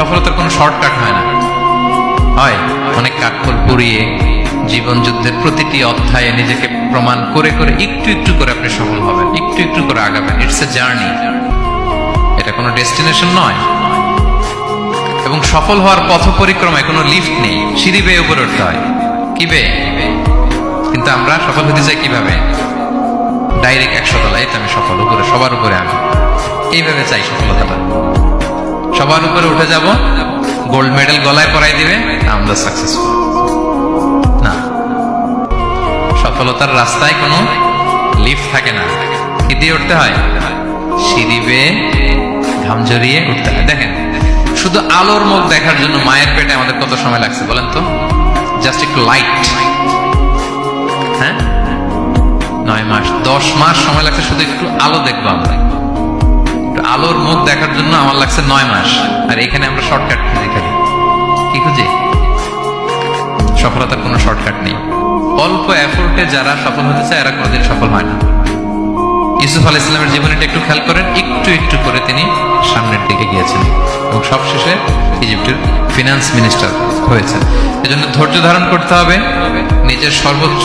সফলতার কোনো শর্টকাট হয় না, হয় অনেক কাঠখড় পুড়িয়ে জীবন যুদ্ধের প্রতিটি অধ্যায়ে নিজেকে প্রমাণ করে করে একটু একটু করে আপনি সফল হবেন, একটু একটু করে আগাবেন। ইটস এ জার্নি, এটা কোনো ডেস্টিনেশন নয়। এবং সফল হওয়ার পথ পরিক্রমায় কোনো লিফট নেই, সিঁড়ি বেয়ে উপরে উঠতে হয়। কি বেয়ে? কিন্তু আমরা সফল হতে চাই কিভাবে? ডাইরেক্ট 100 তলায় আমি সফল, উপরে সবার উপরে আমি, এইভাবে চাই সফলতাটা। সবার উপরে উঠে যাব, গোল্ড মেডেল গলায় পরাই দিবে, আমরা সাকসেসফুল না। সফলতার রাস্তায় কোনো লিফট থাকে না, কি দিয়ে উঠতে হয়? সিঁড়ি বেয়ে ঘাম ঝরিয়ে উঠতে হয়। দেখেন, শুধু আলোর মুখ দেখার জন্য মায়ের পেটে আমাদের কত সময় লাগছে বলেন তো? জাস্ট একটু লাইট, হ্যাঁ 9 মাস 10 মাস সময় লাগছে শুধু একটু আলো দেখবো আমরা। একটু আলোর মুখ দেখার জন্য আমার লাগছে 9 মাস। আর এখানে আমরা শর্টকাট খুঁজি, খালি কি খুঁজি? সফলতার কোনো শর্টকাট নেই। অল্প এফোর্টে যারা সফল হতে চায় এরা কোনোদিন সফল হয় না। ইউসুফ আলাইহিস সালামের জীবনীটা একটু খেয়াল করেন, একটু একটু করে তিনি সামনের দিকে গিয়েছেন এবং সবশেষে ইজিপ্টের ফিনান্স মিনিস্টার হয়েছেন। এজন্য ধৈর্য ধারণ করতে হবে, নিজের সর্বোচ্চ